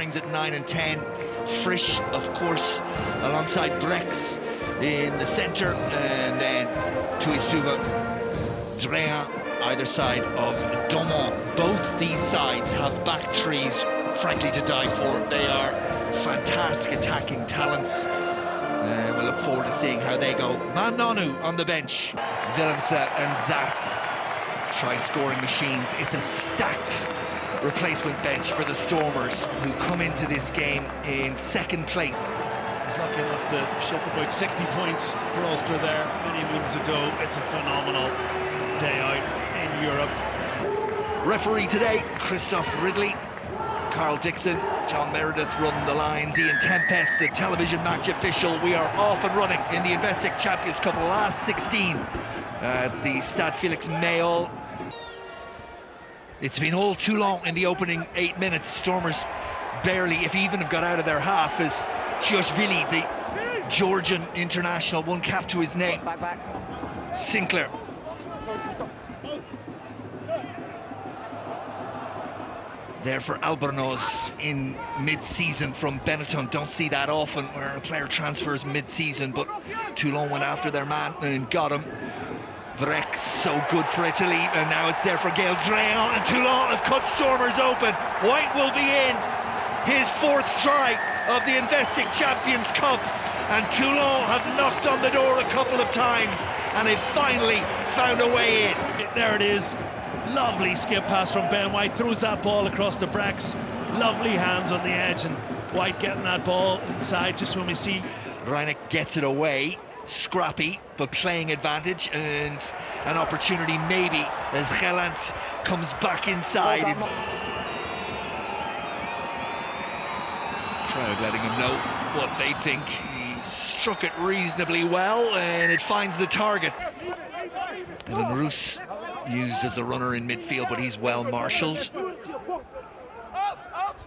lines at 9 and 10. Frisch, of course, alongside Brex in the centre, and then Tuisuba, Drea, either side of Domon. Both these sides have back threes, frankly, to die for. They are fantastic attacking talents. We'll look forward to seeing how they go. Manonu on the bench. Willemse and Zas try scoring machines. It's a stacked replacement bench for the Stormers, who come into this game in second place. He's lucky enough to shut about 60 points for Ulster there many weeks ago. It's a phenomenal day out in Europe. Referee today, Christoph Ridley. Carl Dixon, John Meredith run the lines. Ian Tempest, the television match official. We are off and running in the Investec Champions Cup, last 16. The Stade Felix Mayol. It's been all Toulon in the opening 8 minutes. Stormers barely, if even, have got out of their half, as Chioshvili, the Georgian international, one cap to his name. Sinclair. There for Albornoz in mid-season from Benetton. Don't see that often where a player transfers mid-season, but Toulon went after their man and got him. Brex, so good for Italy, and now it's there for Gael Dreon, and Toulon have cut Stormers open. White will be in his 4th try of the Investec Champions Cup, and Toulon have knocked on the door a couple of times, and they've finally found a way in. There it is. Lovely skip pass from Ben White, throws that ball across the Brex. Lovely hands on the edge, and White getting that ball inside just when we see. Reineck gets it away, scrappy, but playing advantage, and an opportunity maybe as Gelant comes back inside. Crowd letting him know what they think. He struck it reasonably well, and it finds the target. Evan Roos used as a runner in midfield, but he's well marshalled.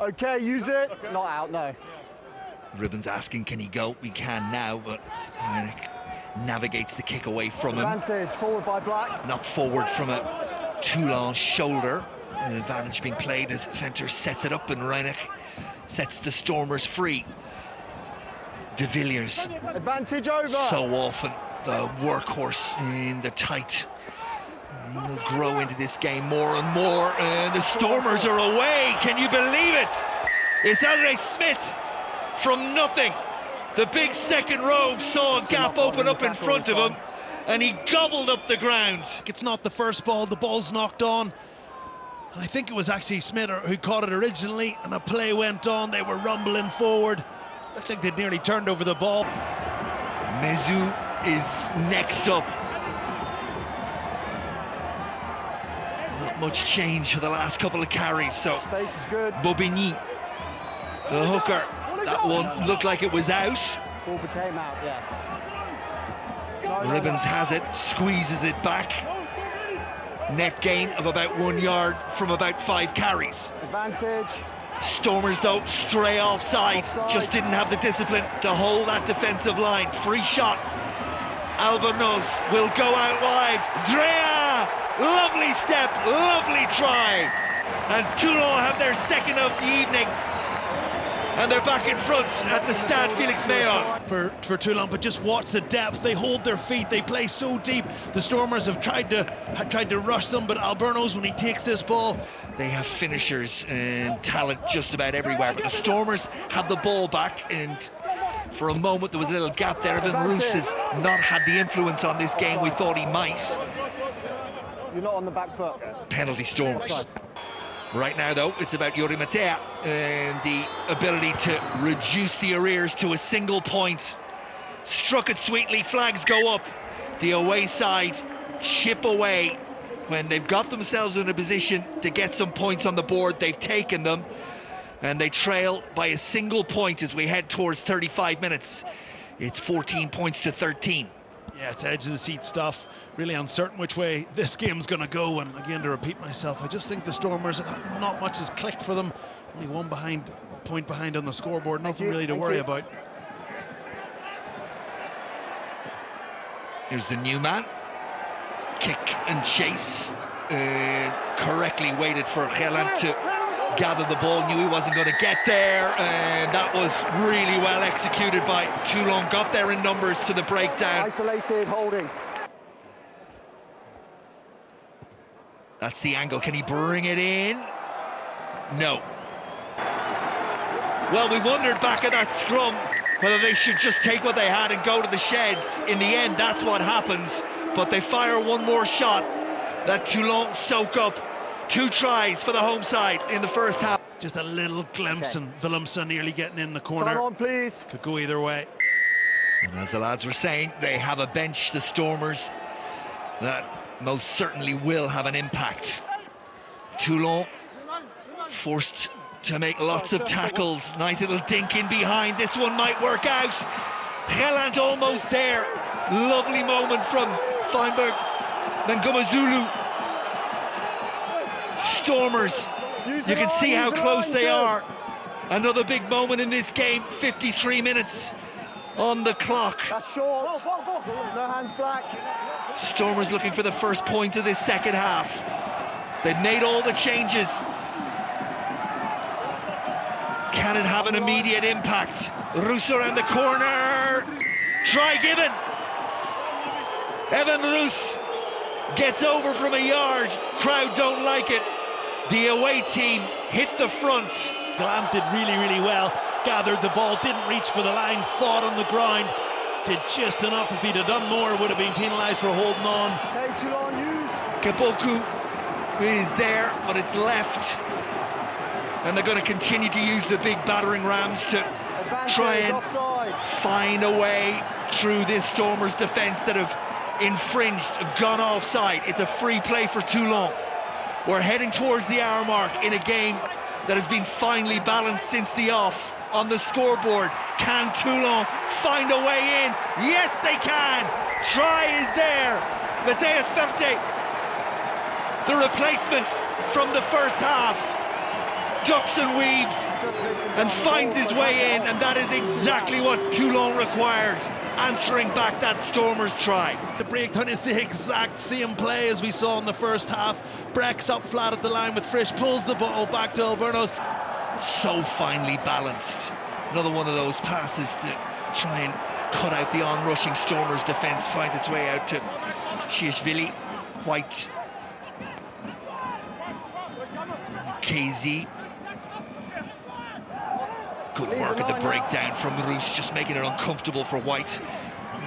Okay, use it. Not out, no. Ribbon's asking, can he go? We can now, but navigates the kick away from him. Advantage, forward by Black. Not forward from a Toulon shoulder. An advantage being played as Venter sets it up, and Reineck sets the Stormers free. De Villiers. Advantage over. So often the workhorse in the tight. He'll grow into this game more and more, and the Stormers are away. Can you believe it? It's Andre Smith from nothing. The big second row saw a gap open up in front of him, and he gobbled up the ground. It's not the first ball, the ball's knocked on. And I think it was actually Smith who caught it originally, and the play went on. They were rumbling forward. Looked like they'd nearly turned over the ball. Mezu is next up. Not much change for the last couple of carries, so Space is good. Bobigny, the hooker, that one looked like it was out. Ball became out, yes. Ribbons has it, squeezes it back. Net gain of about 1 yard from about 5 carries. Advantage. Stormers, though, stray offside. Just didn't have the discipline to hold that defensive line. Free shot. Albornoz will go out wide. Drea! Lovely step, lovely try. And Toulon have their second of the evening. And they're back in front at the Stade Felix Mayol. For Toulon, but just watch the depth. They hold their feet, they play so deep. The Stormers have tried to rush them, but Albornoz, when he takes this ball, they have finishers and talent just about everywhere, but the Stormers have the ball back, and for a moment there was a little gap there. Evan Roos has not had the influence on this game we thought he might. You're not on the back foot. Penalty Stormers. Right now, though, it's about Yuri Matea and the ability to reduce the arrears to a single point. Struck it sweetly, flags go up. The away side chip away. When they've got themselves in a position to get some points on the board, they've taken them, and they trail by a single point as we head towards 35 minutes. It's 14 points to 13. Yeah, it's edge of the seat stuff. Really uncertain which way this game's going to go. And again, to repeat myself, I just think the Stormers, not much has clicked for them. Only one point behind on the scoreboard. Nothing really to worry about. Here's the new man. Kick and chase. Correctly waited for Gelant to gathered the ball, knew he wasn't going to get there, and that was really well executed by Toulon. Got there in numbers to the breakdown. Isolated holding. That's the angle. Can he bring it in? No. Well, we wondered back at that scrum whether they should just take what they had and go to the sheds. In the end, that's what happens. But they fire one more shot that Toulon soak up. 2 tries for the home side in the first half. Just a little glimpse, and Willemse nearly getting in the corner. Time on, please. Could go either way. And as the lads were saying, they have a bench, the Stormers, that most certainly will have an impact. Toulon forced to make lots of tackles. Nice little dink in behind. This one might work out. Rellant almost there. Lovely moment from Feinberg. Then Gumazulu. Stormers, you can see how close they are. Another big moment in this game. 53 minutes on the clock. That's short. No hands black. Stormers looking for the first point of this second half. They've made all the changes. Can it have an immediate impact? Roos around the corner. Try given. Evan Roos gets over from a yard. Crowd don't like it. The away team hit the front. Glant did really, really well. Gathered the ball, didn't reach for the line, fought on the ground. Did just enough. If he'd have done more, would have been penalised for holding on. Okay, Toulon, use. Kaboku is there, but it's left. And they're going to continue to use the big battering rams to try and offside. find a way through this Stormers defence that have infringed, gone offside. It's a free play for Toulon. We're heading towards the hour mark in a game that has been finely balanced since the off. On the scoreboard, can Toulon find a way in? Yes, they can. Try is there. Mateus Ferte, the replacement from the first half, ducks and weaves and finds his way in, and that is exactly what Toulon required, answering back that Stormers try. The breakdown is the exact same play as we saw in the first half. Breck's up flat at the line with Frisch, pulls the ball back to Alberno's. So finely balanced. Another one of those passes to try and cut out the on-rushing Stormers defence, finds its way out to Shiashvili. White. KZ. Good work at the breakdown from Roos, just making it uncomfortable for White.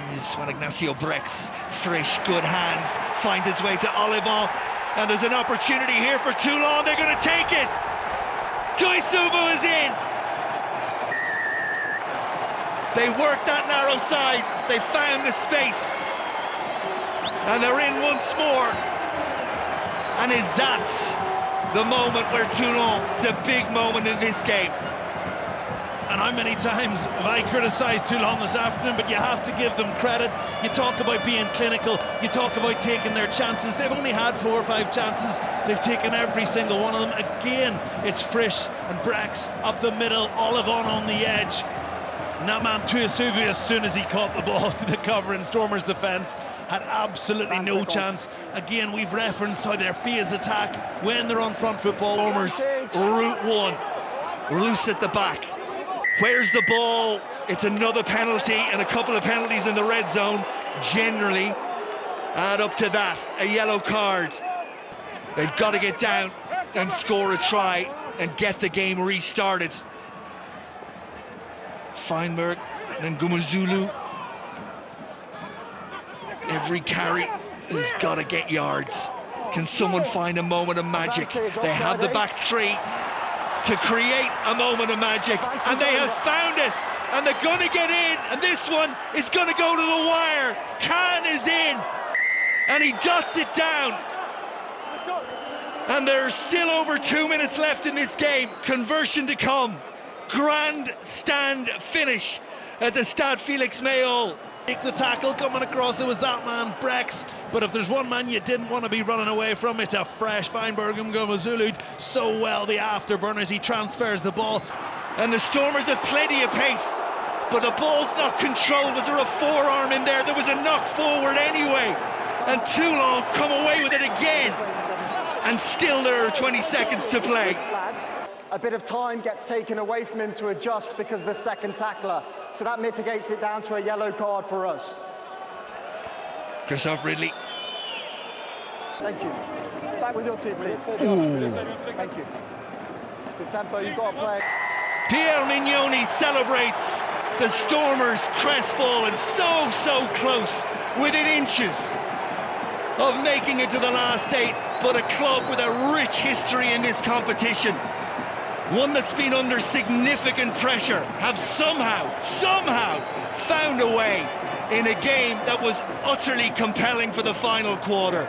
Here's Juan Ignacio Brex. Frisch, good hands, finds its way to Olivon. And there's an opportunity here for Toulon. They're going to take it. Tuisubu is in. They worked that narrow side. They found the space. And they're in once more. And is that the moment where Toulon, the big moment in this game? And how many times have I criticised Toulon this afternoon, but you have to give them credit. You talk about being clinical, you talk about taking their chances. They've only had 4 or 5 chances. They've taken every single one of them. Again, it's Frisch and Brex up the middle, Olivon on the edge. And that man Tuisuvu, as soon as he caught the ball, the cover in Stormers' defence, had absolutely no chance. Again, we've referenced how their phase attack when they're on front football. Stormers, route one, Roos at the back. Where's the ball? It's another penalty, and a couple of penalties in the red zone generally add up to that. A yellow card. They've got to get down and score a try and get the game restarted. Feinberg, then Gumazulu. Every carry has got to get yards. Can someone find a moment of magic? They have the back three to create a moment of magic, and they have found it, and they're going to get in, and this one is going to go to the wire. Khan is in, and he dots it down, and there's still over 2 minutes left in this game. Conversion to come. Grandstand finish at the Stade Felix Mayol. Make the tackle coming across, there was that man, Brex. But if there's one man you didn't want to be running away from, it's a fresh Feinberg Gumazulu. So well, the afterburners, he transfers the ball. And the Stormers have plenty of pace, but the ball's not controlled. Was there a forearm in there? There was a knock forward anyway. And Toulon come away with it again. And still there are 20 seconds to play. a bit of time gets taken away from him to adjust because of the second tackler. So that mitigates it down to a yellow card for us. Christoph Ridley. Thank you. Back with your team, please. Ooh. Thank you. The tempo you've got to play. Pierre Mignoni celebrates the Stormers' crestfall and so close, within inches of making it to the last 8, but a club with a rich history in this competition, one that's been under significant pressure, have somehow found a way in a game that was utterly compelling for the final quarter.